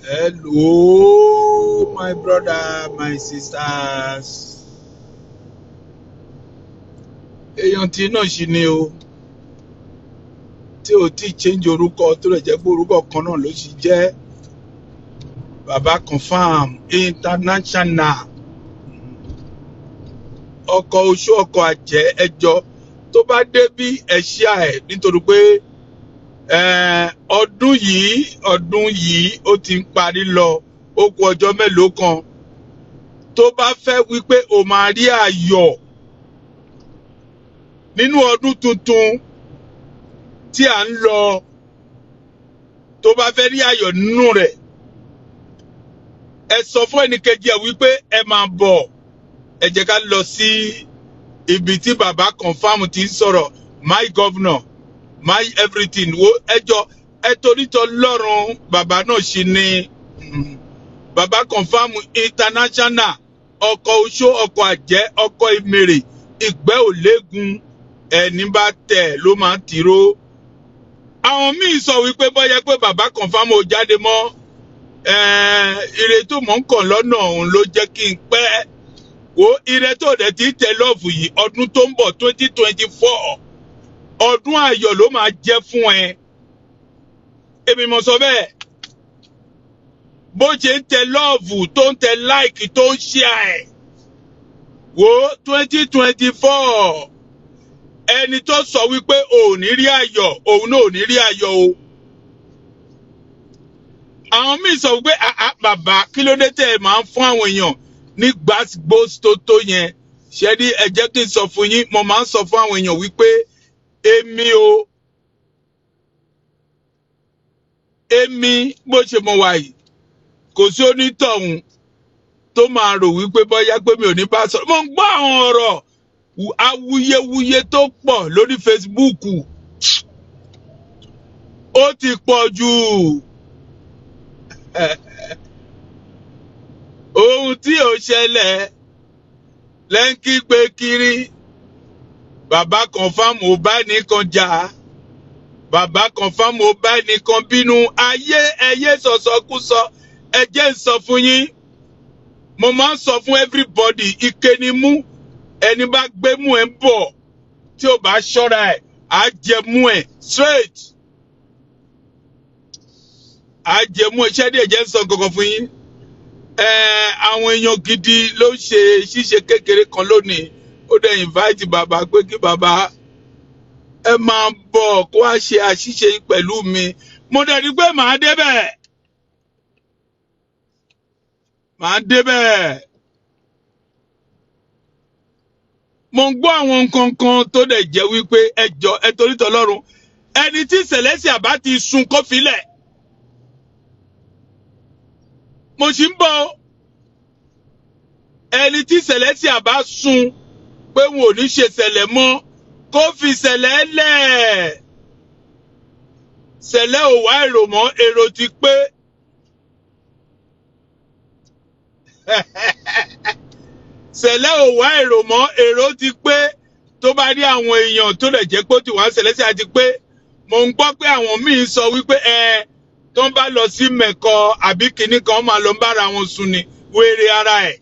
Hello, my brother, my sisters. Èèyàn tí náà ṣì ni o, tí o ti change orúkọ tó lè jẹ́ pé orúkọ kan náà ló ṣì jẹ́ Baba Confirm International. Ọkọ̀ oṣù ọkọ̀ àjẹ́ ẹjọ́ tó bá dé bí ẹ̀ṣíà ẹ̀ nítorí pé ọdún yìí ó ti ń parí lọ ó kù ọjọ́ mélòó kan tó bá fẹ́ wípé o máa rí ayọ̀ nínú ọdún tuntun tí à ń lọ, tó bá fẹ́ rí ayọ̀ nínú rẹ̀, ẹ sọ fún ẹnìkejì ẹ wípé ẹ máa bọ̀, ẹ jẹ́ ká lọ sí ibi tí Baba Confirm ti ń sọ̀rọ̀, my governor, my everything. Wo ẹjọ́ ẹ torítọ́ lọ́rùn bàbá náà ṣì ni Baba Confirm International, ọkọ̀ oṣó ọkọ̀ àjẹ́ ọkọ̀ ìmèrè ìgbẹ́ òlégun ẹni bá tẹ̀ ló máa ń tìró. Àwọn míì sọ wípé bóyá pé Baba Confirm ò jáde mọ́, ire tó mọ̀ ń kàn lọ́nà òun ló jẹ́ kí n pẹ́. Wo ire tó dẹ̀ ti tẹ̀ lọ́ọ̀fù yìí ọdún tó ń bọ̀ 2024 ọdún ayọ̀ ló máa jẹ́ fún ẹ. Èmi mọ̀ sọ bẹ́ẹ̀. Bó ṣe ń tẹ lọ́ọ̀fù tó ń tẹ láìkì tó ń share ẹ̀. Wo 2024 ẹni tó sọ wípé ò ní rí ayọ̀ òun náà ò ní rí ayọ̀ o. Àwọn míì sọ wípé bàbá kí ló dé tẹ́ ẹ máa ń fún àwọn èèyàn ní gbàgbós tó yẹn. Ṣẹ́ni ẹ jẹ́ kí n sọ fún yín, mo máa ń sọ fún àwọn èèyàn wípé èmi bó ṣe mo wà yìí kò sí onítọ̀hún tó máa rò wípé bóyá pé mi ò ní bá sọ̀rọ̀. Mo ń gbọ́ àwọn ọ̀rọ̀ awuyewuye tó pọ̀ lórí Facebook. Ó ti pọ̀ jù. Ohun tí ò ṣẹlẹ̀ lẹ́ńkí gbé kiri. Baba Confirm ò bá nìkan jà. Baba Confirm ò bá nìkan bínú. Ẹyẹ sọ̀sọ̀kúsọ. Ẹ jẹ́ ń sọ fún yín. Mo máa ń sọ fún everybody, ike ni mú. Ẹni bá gbé mú ẹ ń bọ̀ tí ò bá ṣọ́ra ẹ̀ á jẹ mú ẹ straight. Á jẹ mú ẹ ṣẹ́dí ẹ̀jẹ̀ ń sọ kankan fún yín. Àwọn èèyàn gidi ló ń ṣe ṣíṣe kékeré kan lónìí. Ó dẹ̀ invite bàbá pé kí bàbá ẹ máa bọ̀ kó wá ṣe àṣìṣe pẹ̀lú mi. Mo dẹ̀ rí pé màá débẹ̀. Màá débẹ̀. Mo ń gbọ́ àwọn nǹkan kan tó dẹ̀ jẹ́ wípé ẹjọ́ ẹ torí tọlọ́run ẹni tí Celestial bá ti sun kó filẹ̀. Mo sì ń bọ̀ ẹni tí Celestial bá sun pé wọn ò ní ṣe ṣẹlẹ̀ mọ́ kó fi ṣẹlẹ̀ lẹ̀. Ṣẹlẹ̀ ò wá èrò mọ́, èrò ti pé. Ṣẹlẹ̀ ò wá èrò mọ́, èrò ti pé. Tó bá rí àwọn èèyàn tó lè jẹ́ pé ó ti wá Celestial ti pé. Mo ń gbọ́ pé àwọn míì sọ wípé tó ń bá lọ sí mẹ̀kọ àbí kìíní kan máa lọ ń bára wọn sùn ní wèrè ara ẹ̀.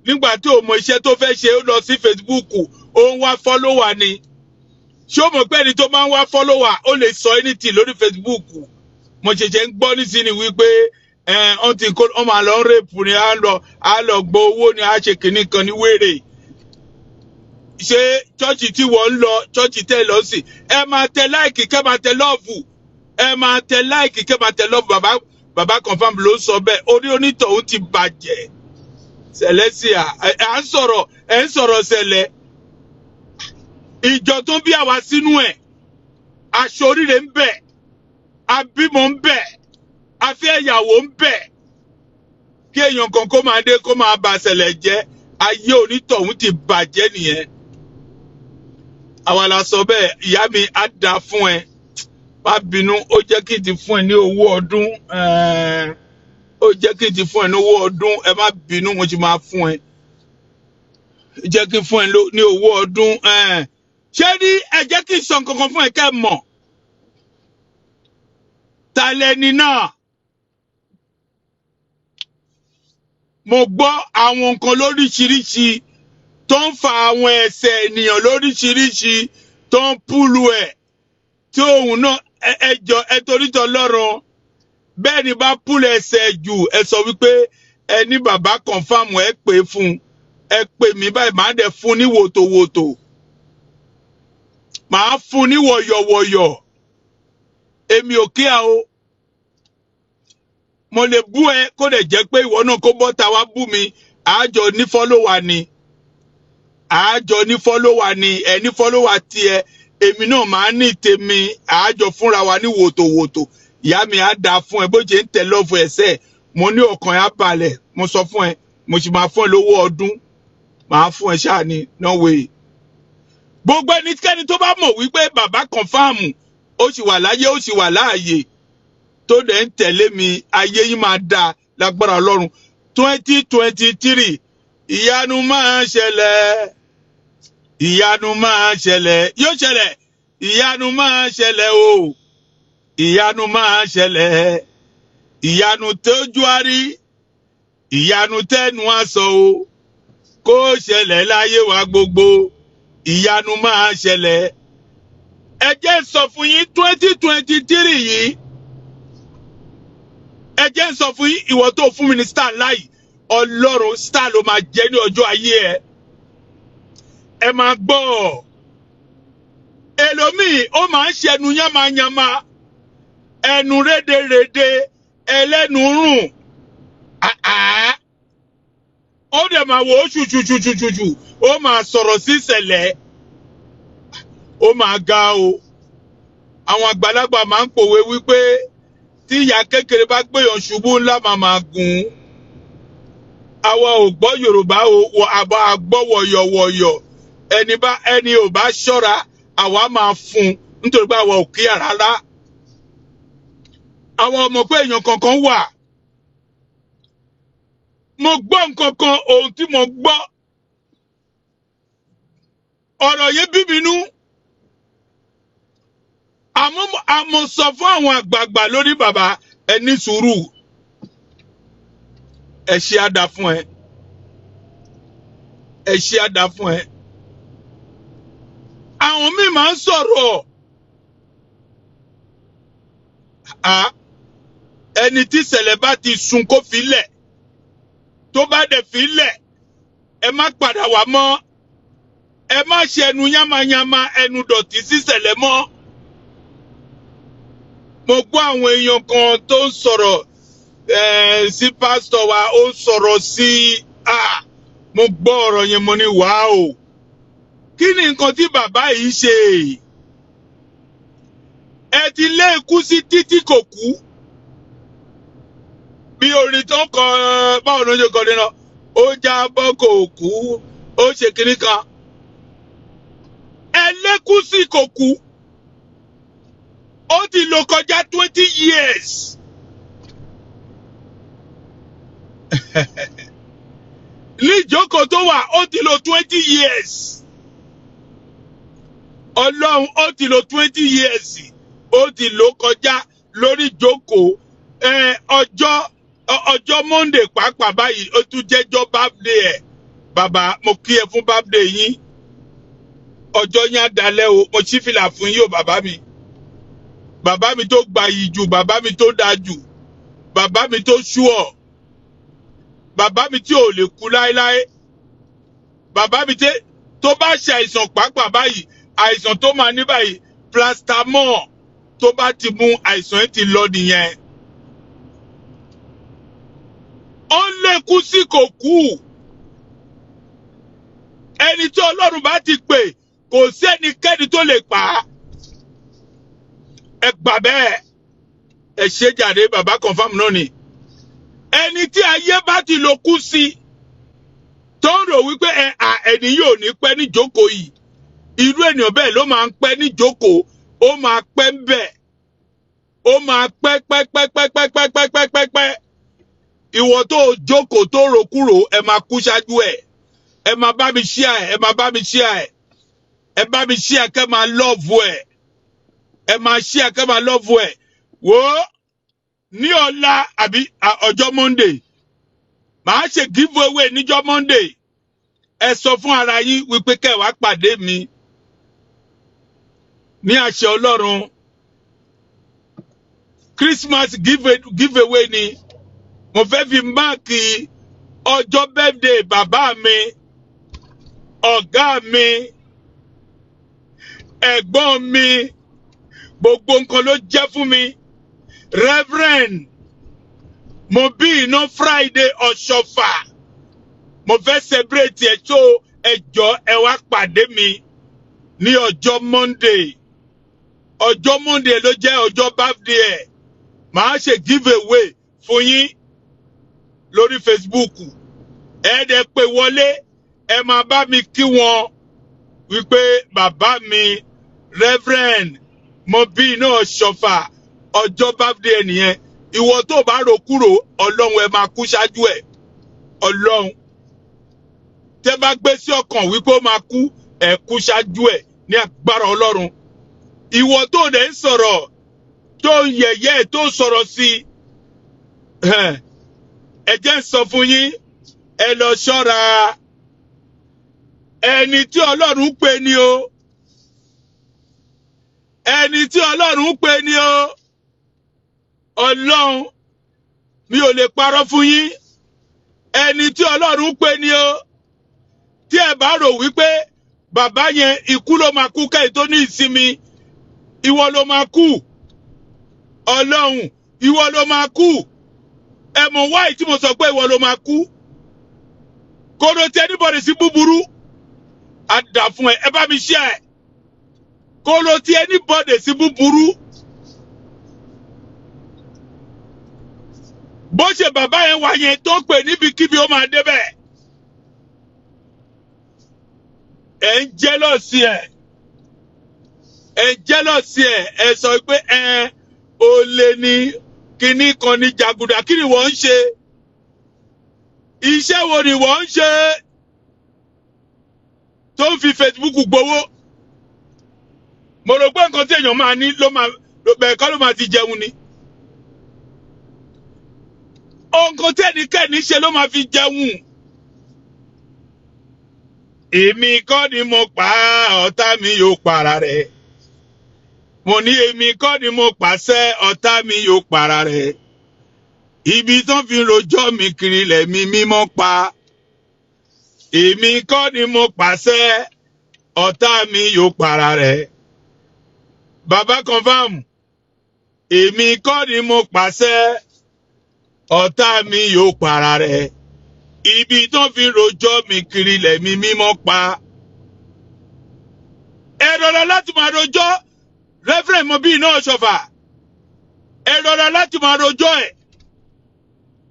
Nígbà tí ó mọ iṣẹ́ tó fẹ́ ṣe ó lọ sí Facebook ó ń wá fọ́lówà ni. Ṣé o mọ̀ pé ẹni tó máa ń wá fọ́lówà ó lè sọ anything lórí Facebook? Mo ṣẹ̀ṣẹ̀ ń gbọ́ nísìnyí wípé wọ́n máa lọ ń rèpù ni á lọ gbọ́ owó ni á ṣe kìíní kan ní wèrè. Ṣé chọ́ọ̀chì tí wọ́n ń lọ chọ́ọ̀chì tẹ́ lọ sí ẹ máa tẹ láìkì kẹ́ máa tẹ lọ́ọ̀fù, ẹ máa tẹ láìkì kẹ́ máa tẹ lọ́ọ̀fù. Baba Confirm ló sọ bẹ́ẹ̀, orí onítọ̀hún ti bàjẹ́. Celestial ẹ ń sọ̀rọ̀ ṣẹlẹ̀ ìjọ tó ń bí àwa sínú ẹ̀, aṣọ oríire ń bẹ, abímọ ń bẹ, afẹ́ ìyàwó ń bẹ, kí èèyàn kan kó máa dé kó máa bà ṣẹlẹ̀ jẹ́, ayé onítọ̀hún ti bàjẹ́ nìyẹn. Àwa la sọ bẹ́ẹ̀, ìyá mi á dá fún ẹ. Má bínú, ó jẹ́ kí n ti fún ẹ ní owó ọdún. Ó jẹ́ kí n ti fún ẹ ní owó ọdún. Ẹ má bínú, mo ti máa fún ẹ. Jẹ́ kí n fún ẹ ní owó ọdún. Ṣé ní ẹ jẹ́ kí n sọ nǹkan kan fún ẹ kẹ́ mọ̀? Ta lẹni náà? mo gbọ́ àwọn nǹkan lóríṣiríṣi tó ń fa àwọn ẹ̀ṣẹ̀ ènìyàn lóríṣiríṣi tó ń púlù ẹ̀ tí òun náà ẹjọ́ ẹ torí t'Ọlọ́run bẹ́ẹ̀ ni bá púlù ẹ̀ṣẹ̀ jù ẹ sọ wípé ẹ ní bàbá confam ẹ pè fún ẹ pè mí báyìí máa dẹ̀ fún ní wòtòwòtò máa fún ní wọ̀yọ̀wọ̀yọ̀ èmi ò kíá o mo lè bú ẹ kó dẹ̀ jẹ́ pé ìwọ náà kó bọ́ta wá bú mi àájọ ní fọ́lọ́wà ni àájọ ní fọ́lọ́wà ni ẹ ní fọ́lọ́wà tiẹ̀ èmi náà máa ní tèmi àájọ fúnra wa ní wòtòwòtò ìyá mi á dáa fún ẹ bó ṣe ń tẹ̀ lọ́fù ẹ̀sẹ̀ mo ní ọkàn á balẹ̀ mo sọ fún ẹ mo sì máa fún ẹ lówó ọdún máa fún ẹ ṣáà ní no way. Gbogbo ẹnikẹ́ni tó bá mọ̀ wípé bàbá kọ̀nfàmù ó sì wà láyé ó sì wà láàyè tó dẹ̀ ń tẹ̀lé mi ayé yín máa dáa lágbára Ọlọ́run 2023 ìyanu máa ṣẹlẹ̀ ìyanu máa ṣẹlẹ̀ yóò ṣẹlẹ̀ ìyanu máa ṣẹlẹ̀ o ìyanu máa ṣẹlẹ̀ ìyanu tójú àrí ìyanu tẹnu àsọ o kó ṣẹlẹ̀ láyé wa gbogbo ìyanu máa ṣẹlẹ̀ ẹ jẹ́ sọ fún yín 2023 yìí ẹ jẹ́ sọ fún yín ìwọ tó fún mi ní star láì Ọlọ́run star ló máa jẹ́ ní ọjọ́ ayé ẹ máa gbọ́ ẹlòmíì ó máa ń ṣẹnu yánmayánmá ẹnu rédèrèdè ẹlẹ́nu rùn ó dẹ̀ máa wò ó ṣùṣùṣùṣùṣù ó máa sọ̀rọ̀ sí ìṣẹ̀lẹ̀ ó máa ga o àwọn àgbàlagbà máa ń pòwe wípé tí ìyá kékeré bá gbéyàn ṣubú ńlá máa gùn àwa ò gbọ́ Yorùbá o àbá gbọ́ wọ̀yọ̀wọ̀yọ̀ ẹni ò bá ṣọ́ra àwa máa fún nítorí pé àwa ò kíyà rárá àwọn ọmọ pé èèyàn kankan wà mo gbọ́ nǹkan kan ohun tí mo gbọ́ ọ̀rọ̀ yẹn bí mi nú àmọ́ sọ fún àwọn àgbààgbà lórí bàbá ẹ ní sùúrù ẹ ṣe àdá fún ẹ ṣe àdá fún ẹ àwọn míì máa ń sọ̀rọ̀ ẹni tí ṣẹlẹ̀ bá ti sun kó fi lẹ̀ tó bá dẹ̀ fi lẹ̀ ẹ má padà wá mọ́ ẹ má ṣe ẹnu yánmayánmá ẹnu dọ̀tí sí ṣẹlẹ̀ mọ́ mo gbọ́ àwọn èèyàn kan tó ń sọ̀rọ̀ sí pásítọ̀ wa ó sọ̀rọ̀ sí mo gbọ́ ọ̀rọ̀ yẹn mo ní wàá kí ni nǹkan tí bàbá yìí ṣe ẹ ti lé ikú sí títí kò kú bí orin tó ń kọ báwo ló ń ṣe kọ nínú ó jábọ́ kò kú ó ṣe kiri kan ẹ lékú sí kò kú ó ti lò kọjá 20 years ní ìjókòó tó wà ó ti lò 20 years Ọlọ́run ó ti lò 20 years ó ti lò kọjá lórí ìjókòó ọjọ́ Monday pàápàá báyìí ó tún jẹ́jọ́ birthday ẹ̀ bàbá mo kí ẹ fún birthday yín ọjọ́ yín á dalẹ̀ o mo ṣí fìlà fún yín o bàbá mi tó gbayì jù bàbá mi tó dáa jù bàbá mi tó ṣúọ̀ bàbá mi tí ò lè kú láéláé bàbá mi tó bá ṣe àìsàn pàápàá báyìí àìsàn tó máa ní báyìí plastamọ́ tó bá ti mú àìsàn yẹn ti lọ nìyẹn ó lékú sí kò kú ẹni tí Ọlọ́run bá ti pè kò sí ẹnikẹ́ni tó lè pa á ẹ gbà bẹ́ẹ̀ ẹ ṣe jàre bàbá confam náà ni ẹni tí ayé bá ti lò kú sí tó ń rò wípé ẹni yóò ní pẹ́ níjókòó yìí irú ènìyàn bẹ́ẹ̀ ló máa ń pẹ́ níjókòó ó máa pẹ́ ń bẹ̀ ó máa pẹ́ pẹ́pẹ́pẹ́pẹ́pẹ́pẹ́pẹ́ ìwọ tó jókòó tó rokúrò ẹ máa kú ṣáájú ẹ máa bá mi share ẹ máa bá mi share ẹ bá mi share kẹ́ máa love ẹ máa share kẹ́ máa love wò ó ní ọ̀la àbí ọjọ́ Monday màá ṣe giveaway níjọ́ Monday. Ẹ sọ fún ara yín wípé kẹ́ wá pàdé mi ní àṣẹ Ọlọ́run. Christmas giveaway ni mo fẹ́ fi máàkì ọjọ́ birthday bàbá mi, ọ̀gá mi, ẹ̀gbọ́n mi, gbogbo nǹkan ló jẹ́ fún mi. Reverend Mobina Friday Ọ̀ṣọ́fà, mo fẹ́ celebrate ẹ̀ tó ẹjọ́ ẹ wá pàdé mi ní ọjọ́ Monday. Ọjọ́ Monday ló jẹ́ ọjọ́ birthday ẹ̀. Màá ṣe giveaway fún yín lórí Facebook. Ẹ dẹ̀ pé wọlé, ẹ máa bá mi kí wọn wípé bàbá mi Reverend Mobina Ọ̀ṣọ́fà ọjọ́ birthday nìyẹn. Ìwọ tó bá ro kúrò, Ọlọ́run ẹ máa kú ṣáájú ẹ̀. Ọlọ́run tẹ́ bá gbé sí ọkàn wípé ó máa kú, ẹ kú ṣáájú ẹ̀ ní agbára Ọlọ́run. Ìwọ tó dẹ̀ ń sọ̀rọ̀, tó ń yẹ̀yẹ́, tó sọ̀rọ̀ sí ẹ jẹ́ ń sọ fún yín, ẹ lọ ṣọ́ra. Ẹni tí Ọlọ́run pè ní o. Ẹni tí Ọlọ́run pè ní o. Ọlọ́run mi ò lè parọ́ fún yín. Ẹni tí Ọlọ́run pè ní o. Tí ẹ bá rò wípé bàbá yẹn ikú ló máa kú kẹ́yìn tó ní ìsinmi, ìwọ ló máa kú. Ọlọ́run, ìwọ ló máa kú. Ẹ mọ̀ wáyé tí mo sọ pé ìwọ ló máa kú. Kò ló ti anybody sí búburú. A dà fún ẹ bá mi ṣe ẹ. Kò ló ti anybody sí búburú. Bó ṣe bàbá yẹn wà yẹn tó pè níbikíbi ó máa débẹ̀. Ẹ ń jẹ́lọ́sì ẹ̀. Ẹ ń jẹ́lọ́sì ẹ̀. Ẹ sọ pé ó lé ní kíní kan ní jàgùdà. Kí ni wọ́n ń ṣe? Iṣẹ́ wo ni wọ́n ń ṣe tó ń fi Facebook gbowó? Mo rò pé nǹkan tí èèyàn máa ní bẹ̀ẹ̀ kọ́ ló máa ti jẹun ni. Nǹkan tí ẹnikẹ́ni ṣe ló máa fi jẹun. Èmi kọ́ ni mo pa ọ̀tá mi yóò para rẹ̀. Mo ní èmi kọ́ ni mo pàṣẹ ọ̀tá mi yóò para rẹ̀. Ibi tán fi rojọ́ mi kiri lẹ̀mí mímọ́ pa. Èmi kọ́ ni mo pàṣẹ ọ̀tá mi yóò para rẹ̀. Bàbá confirm. Èmi kọ́ ni mo pàṣẹ ọ̀tá mi yóò para rẹ̀. Ibi tán fi rojọ́ mi kiri lẹ̀mí mímọ́ pa. Ẹ rọra láti máa rojọ́ Reverend Mobina Ọ̀ṣọ́fà. Ẹ rọra láti máa rojọ́ ẹ̀.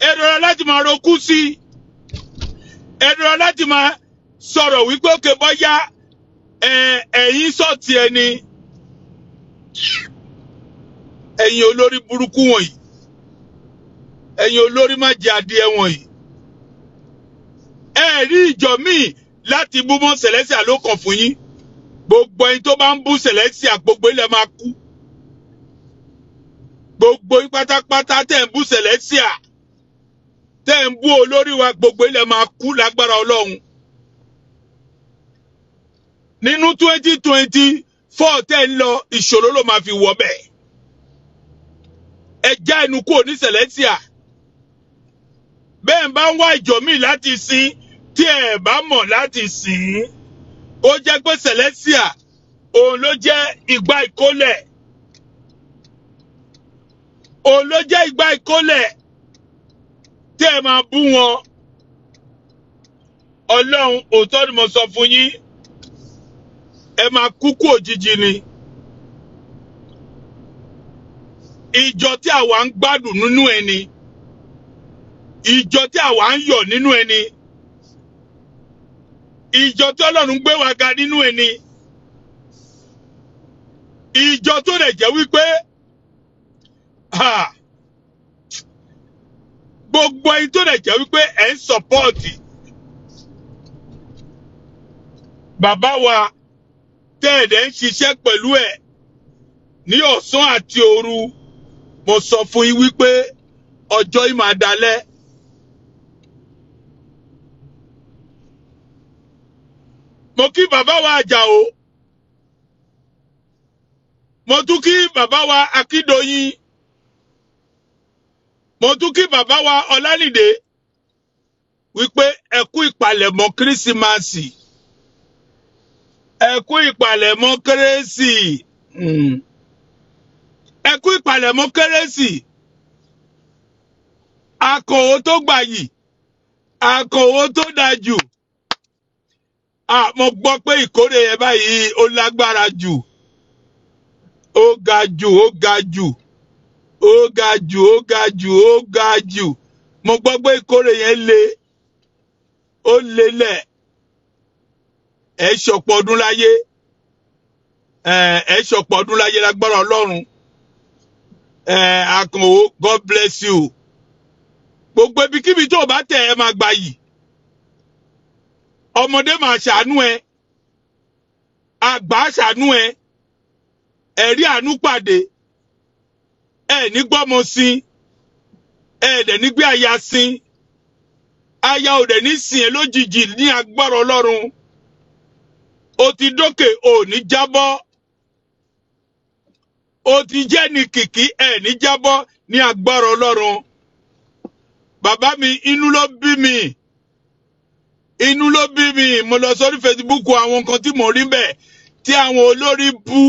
Ẹ rọra láti máa rokú sí. Ẹ rọra láti máa sọ̀rọ̀ wípé òkè bọ́yá ẹ̀yin sọ̀tì ẹni. Ẹ̀yin olórí burúkú wọ̀nyí. Ẹ̀yin olórí má jẹ adìẹ wọ̀nyí. Ẹ rí ìjọ míì láti bú mọ́ Celestia ló kàn fún yín. Gbogbo ẹni tó bá ń bú Celestia gbogbo ilẹ̀ máa kú. Gbogbo yín pátápátá tẹ̀ ń bú Celestia, tẹ̀ ń bú olórí wa gbogbo ilẹ̀ máa kú lágbára Ọlọ́run. Nínú 2024 tẹ̀ ń lọ ìṣòro ló máa fi wọ̀ bẹ́ẹ̀. Ẹ já ẹnu kúrò ní Celestia. Bẹ́ẹ̀ bá ń wá ìjọ míì láti sìn tí ẹ bá mọ̀ láti sìn. Ó jẹ́ pé Celestia òun ló jẹ́ ìgbà ìkólẹ̀. Òun ló jẹ́ ìgbà ìkólẹ̀ tí ẹ máa bú wọn. Ọlọ́run òótọ́ ni mo sọ fún yín. Ẹ máa kúkú òjijì ni. Ìjọ tí àwa ń gbádùn nínú ẹni. Ìjọ tí àwa ń yọ̀ nínú ẹni. Ìjọ tí Ọlọ́run gbé wa ga nínú ẹni. Ìjọ tó lè jẹ́ wípé gbogbo ẹni tó lè jẹ́ wípé ẹ̀ ń sọpọ́ọ̀tì bàbá wa tẹ́ẹ̀dẹ̀ ń ṣiṣẹ́ pẹ̀lú ẹ̀ ní ọ̀sán àti òru. Mo sọ fún yín wípé ọjọ́ yìí máa dalẹ̀. mo kí bàbá wa Àjàó, mo tún kí bàbá wa Akíndòyìn, mo tún kí bàbá wa Ọlánìdé wípé ẹ kú ìpalẹ̀mọ́ kírísímàsì, ẹ kú ìpalẹ̀mọ́ kérésì, ẹ kú ìpalẹ̀mọ́ kérésì. Akọ̀wé tó gbà yìí, akọ̀wé tó dáa jù. Mo gbọ́ pé ìkórè yẹn báyìí ó lágbára jù, ó ga jù, ó ga jù, ó ga jù, ó ga jù, ó ga jù. Mo gbọ́ pé ìkórè yẹn le, ó lélẹ̀. Ẹ ṣọ̀pọ̀ ọdún láyé, ẹ ṣọ̀pọ̀ ọdún láyé lágbára Ọlọ́run. Akọ̀wé, God bless you. Gbogbo ibikíbi tó bá tẹ̀ ẹ máa gbà yìí. Ọmọdé máa ṣàánú ẹ, àgbà ṣàánú ẹ, ẹ̀rí àánú pàdé, ẹ ní gbọ́mọ sí, ẹ dẹ̀ ní gbé aya sí, aya ò dẹ̀ ní sìn ẹ́ lójijì ní agbára Ọlọ́run. O ti dókè, ò ní jábọ́, o ti jẹ́ ní kìkì, ẹ ní jábọ́ ní agbára Ọlọ́run. Bàbá mi, inú ló bí mi. Inú ló bí mi, mo lọ sórí Facebook àwọn nǹkan tí mo rí bẹ́ẹ̀ tí àwọn olórí bú,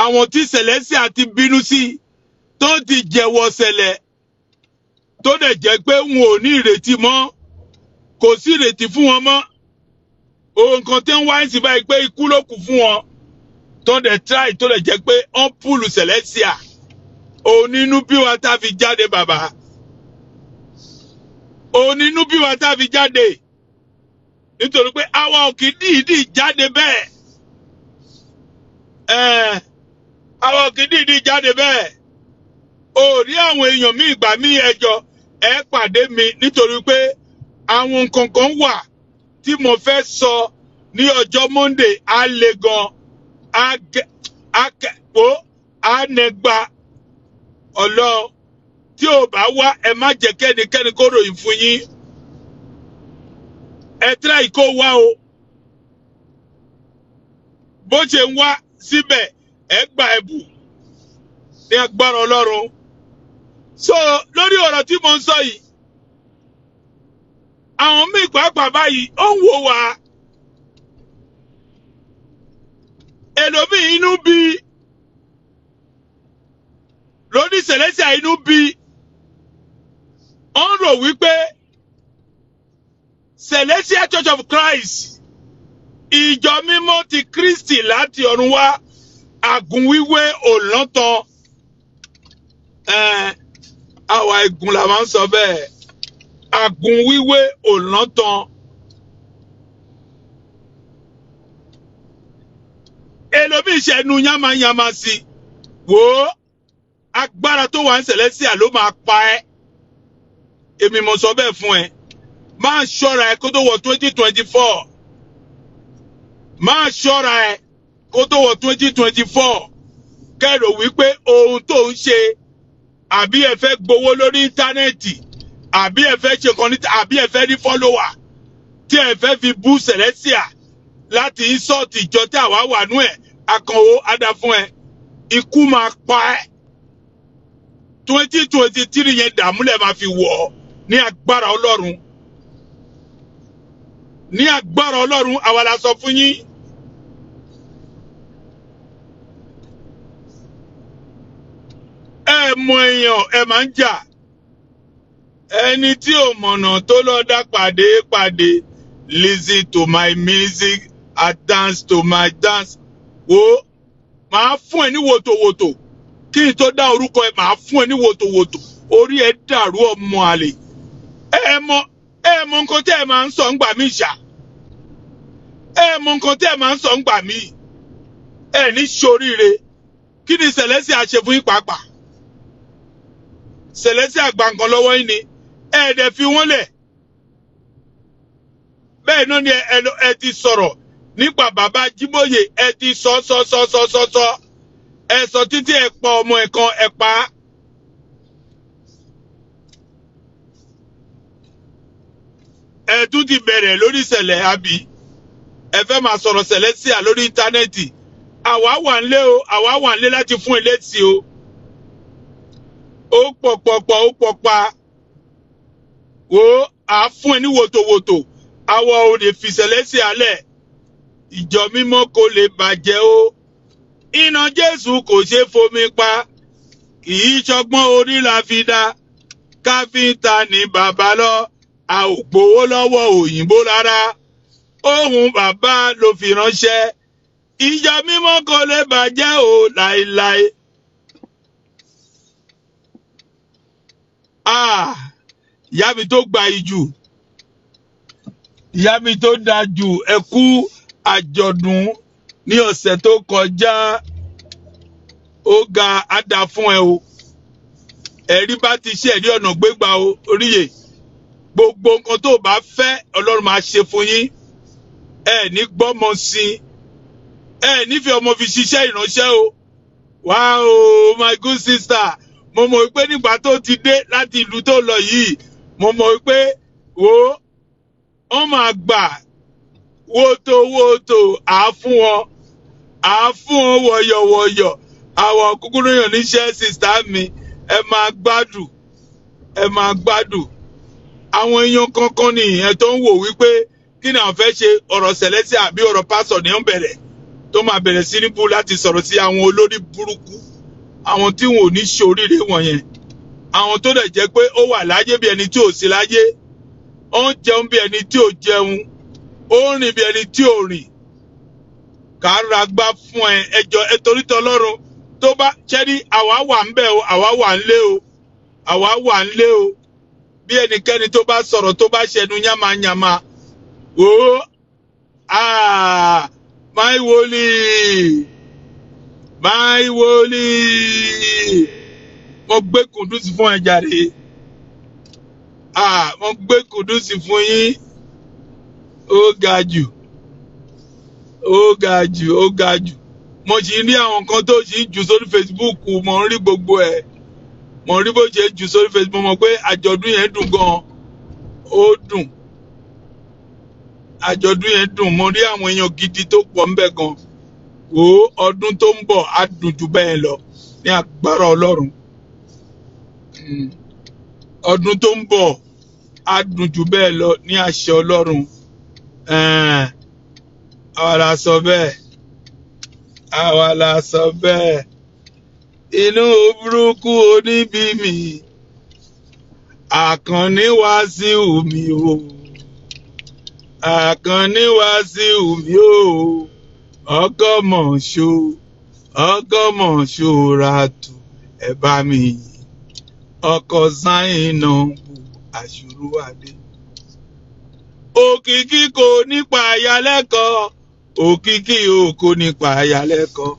àwọn tí Celestia ti bínú sí, tó ti jẹ̀wọ́ ṣẹlẹ̀, tó dẹ̀ jẹ́ pé wọn ò ní ìrètí mọ́, kò sí ìrètí fún wọn mọ́. Ohun nǹkan tí ń wá sí báyìí pé ikú ló kù fún wọn, tó dẹ̀ try, tó dẹ̀ jẹ́ pé wọ́n púùlù Celestia. Onínú bí wa tá fi jáde bàbá. Onínú bí wa tá fi jáde. Nítorí pé àwa ò kì í dìídì jáde bẹ́ẹ̀. Àwa ò kì í dìídì jáde bẹ́ẹ̀. Ó rí àwọn èèyàn mi ìgbà mí ẹjọ́ ẹ pàdé mi nítorí pé àwọn nǹkan kan wà tí mo fẹ́ sọ ní ọjọ́ Monday á le gan, á nẹgba ọlọ́ tí ò bá wá ẹ má jẹ́ kẹ́nikẹ́ni kó ròyìn fún yín. Ẹ try kó wá o. Bó ṣe ń wá síbẹ̀ ẹ gba ẹ̀bù ní agbára Ọlọ́run. So lórí ọ̀rọ̀ tí mo ń sọ yìí, àwọn míì pàápàá báyìí ó ń wò wá. Ẹlòmíì inú bí, lóní Celestia inú bí, ó ń rò wípé Celestial Church of Christ, ìjọ mímọ́ ti Kristi láti ọ̀run wá, àgùnwíwé òlọ́tàn. Àwa ìgùn là máa ń sọ bẹ́ẹ̀. Àgùnwíwé òlọ́tàn. Ẹlòmíì ṣẹnu yánmayánmá sí. Wò ó, agbára tó wà ní Celestia ló máa pa ẹ́. Èmi mo sọ bẹ́ẹ̀ fún ẹ. Máa ṣọ́ra ẹ kó tó wọ 2024. Máa ṣọ́ra ẹ kó tó wọ 2024. Kẹ́rò wípé ohun tó ń ṣe, àbí ẹ fẹ́ gbowó lórí íńtánẹ́ẹ̀tì, àbí ẹ fẹ́ ṣe kan níta, àbí ẹ fẹ́ ní fọ́lọ́wà, tí ẹ fẹ́ fi bú Celestia láti insult ìjọ tí àwa wà nú ẹ̀, Akànwó adá fún ẹ. Ikú máa pa ẹ́. 2023 yẹn dààmúlẹ̀ máa fi wọ̀ ọ́ ní agbára Ọlọ́run. Ní agbára Ọlọ́run, àwa la sọ fún yín. Ẹ mọ èèyàn, ẹ máa ń jà. Ẹni tí ò mọ̀nà tó lọ dá pàdé. Listen to my music, I dance to my dance. Wo, màá fún ẹ ní wòtòwòtò. Kí n tó dá orúkọ ẹ, màá fún ẹ ní wòtòwòtò. Orí ẹ dàrú ọmọ àlè. Ẹ mọ nǹkan tí ẹ máa ń sọ ńgbà mí ṣá. Ẹ mọ nǹkan tí ẹ máa ń sọ ńgbà mí. Ẹ ní ṣoríire. Kí ni Celestia ṣe fún yín pàápàá? Celestia gba nǹkan lọ́wọ́ yín ni. Ẹ dẹ̀ fi wọ́n lẹ̀. Bẹ́ẹ̀ náà ni ẹ ti sọ̀rọ̀ nípa bàbá Jíbóyè. Ẹ ti sọ. Ẹ sọ títí ẹ pa ọmọ ẹ̀ kan, ẹ pa á. Ẹ tún ti bẹ̀rẹ̀ lórí ìṣẹ̀lẹ̀ àbí. ẹ fẹ́ máa sọ̀rọ̀ Celestial lórí íńtánẹ́ẹ̀tì àwa wà nílé o àwa wà nílé láti fún ẹ létí o ó pọ̀pọ̀pọ̀ ó pọ̀pa wo à fún ẹ ní wòtòwòtò àwa ò lè fi Celestial lẹ̀ ìjọ mímọ́ kò lè bàjẹ́ o iná Jésù kò ṣe fomi pa kì í ṣọgbọ́n orí la fi dá káfíńtà ní bàbá lọ a ò gbowó lọ́wọ́ òyìnbó rárá ohun bàbá ló fi ránṣẹ́ ìjọ mímọ́ kò lè bàjẹ́ o láéláé. Ìyá mi tó gba ìjù ìyá mi tó da jù ẹ kú àjọ̀dún ní ọ̀sẹ̀ tó kọjá ó ga àdá fún ẹ o ẹ̀rí bá ti ṣe ẹ̀rí ọ̀nà gbégbá o oríyè gbogbo nǹkan tó bá fẹ́ Ọlọ́run máa ṣe fún yín ẹ ní gbọ́mọ sí ẹ nífẹ̀ẹ́ ọmọ fi ṣiṣẹ́ ìránṣẹ́ o wow my good sister mo mọ̀ pé nígbà tó ti dé láti ìlú tó lọ yìí mo mọ̀ pé wọ́n máa gbà wótòwótò à fún wọn wọ̀yọ̀wọ̀yọ̀ àwọn kúkúrú yàn níṣẹ́ sista mi ẹ máa gbádùn àwọn èèyàn kankan ní ìyẹn tó ń wò wípé kí ni àwọn fẹ́ ṣe ọ̀rọ̀ Celestial àbí ọ̀rọ̀ pásọ̀ ní ń bẹ̀rẹ̀ tó máa bẹ̀rẹ̀ sí ní bú láti sọ̀rọ̀ sí àwọn olórí burúkú àwọn tí wọn ò ní ṣoríire wọ̀nyẹn àwọn tó dẹ̀ jẹ́ pé ó wà láyé bí ẹni tí ò sí láyé ó ń jẹun bí ẹni tí ò jẹun ó ń rìn bí ẹni tí ò rìn kàára gbá fún ẹjọ́ torí tọlọ́run tó bá ṣẹ́rí àwa wà ń bẹ̀ o àwa wà ń lé o bí ẹnikẹ́ni tó bá sọ̀rọ̀ tó bá ṣẹnu yàmàyàmà o my wòlíì mo gbé kùdùsì fún ẹ jàre mo gbé kùdùsì fún yín ó ga jù mo sì rí àwọn kan tó sì ń jù sórí Facebook mo ń rí gbogbo ẹ̀ mo rí bó ṣe jù sórí Facebook mo mọ̀ pé àjọ̀dún yẹn dùn gan ó dùn àjọ̀dún yẹn dùn mo rí àwọn èèyàn gidi tó pọ̀ ńbẹ̀ gan wo ọdún tó ń bọ̀ á dùn jù bẹ́ẹ̀ lọ ní agbára Ọlọ́run ọdún tó ń bọ̀ á dùn jù bẹ́ẹ̀ lọ ní àṣẹ Ọlọ́run àwa la sọ bẹ́ẹ̀ inú burúkú oníbí mi Àkànní Wàsíù mi o Àkànní Wàsíù mi o ọgọ́mọ̀ṣó ràtù ẹ bá mi yìn ọkọ̀ Zainab Àṣùrùwádé. Òkìkí kò nípa àyálẹ́kọ̀ọ́ òkìkí òkò nípa àyálẹ́kọ̀ọ́.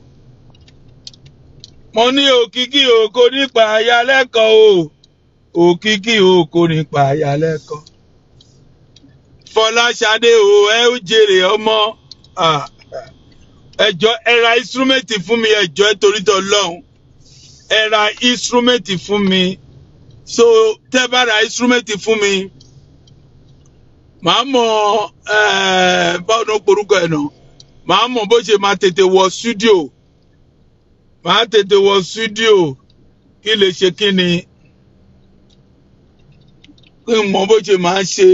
Mo ní òkìkí òkò nípa àyálẹ́kọ̀ọ́ òkìkí òkò nípa àyálẹ́kọ̀ọ́. Fọláṣadé o ẹ ó jèrè ọmọ ẹjọ́ ẹ ra instrument fún mi ẹjọ́ ẹ torí t'Ọlọ́run ẹ ra instrument fún mi so tẹ́ bá ra instrument fún mi màá mọ̀ báwo ló porúkọ ẹ̀ náà màá mọ̀ bó ṣe máa tètè wọ studio kí lè ṣe kí ni kí n mọ̀ bó ṣe máa ṣe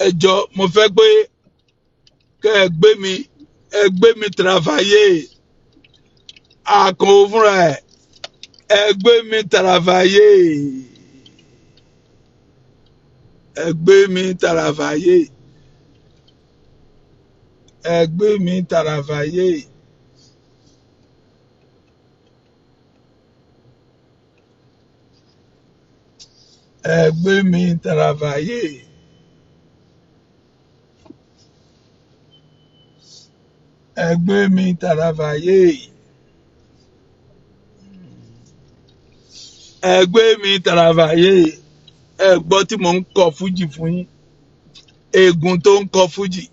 ẹjọ́ mo fẹ́ pé kẹ́ ẹ gbé mi travailler àkànwò fúnra ẹ gbé mi travailler ẹ gbé mi travailler ẹ gbọ́ tí mò ń kọ fújì fún yín eégún tó ń kọ fújì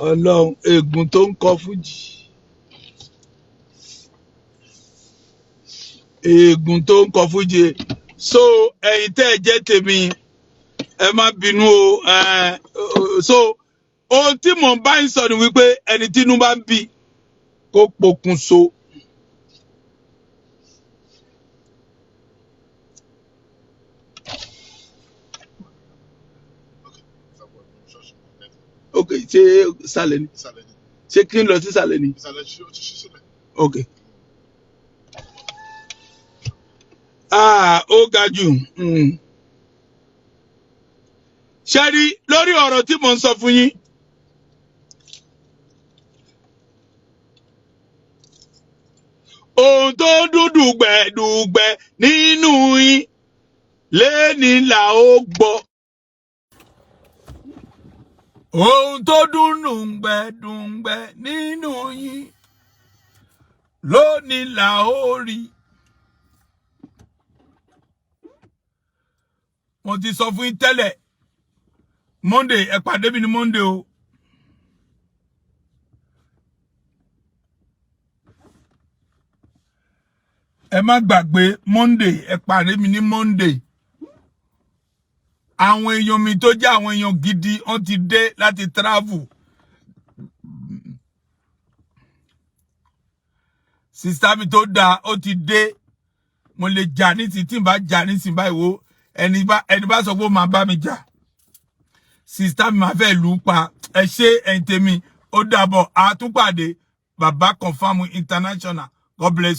Ọlọ́run eégún tó ń kọ fújì eégún tó ń kọ fújì so ẹ̀yin tẹ́ ẹ jẹ́ tèmi ẹ má bínú o so ohun tí mò ń bá ń sọ ni wípé ẹni tí inú bá ń bí kó pokùnso. Ok, ṣé sàlẹ̀ ni ṣé kí n lọ sí sàlẹ̀ ni. Ok. Ó ga jù. Ṣé rí lórí ọ̀rọ̀ tí mò ń sọ fún yín. Ohun tó dúdú gbẹ̀dùgbẹ̀ nínú yín lẹ́ni là ó gbọ́. Ohun tó dúdú gbẹ̀dùgbẹ̀ nínú yín lónìí là ó rí. Mo ti sọ fún yín tẹ́lẹ̀ Monday ẹ pàdé mi ní Monday o. Ẹ má gbàgbé Monday ẹ pàdé mi ní Monday. Àwọn èèyàn mi tó jẹ́ àwọn èèyàn gidi wọ́n ti dé láti travel. Sister mi tó dáa ó ti dé. Mo lè jà ní tí n bá jà ní sìn báyìí wo ẹni bá sọ pé ó máa bá mi jà. Sister mi máa fẹ́ lù ú pa. Ẹ ṣé ẹ̀yin tèmi ó dàbọ̀ àtúnpàdé Baba Confirm International. God bless.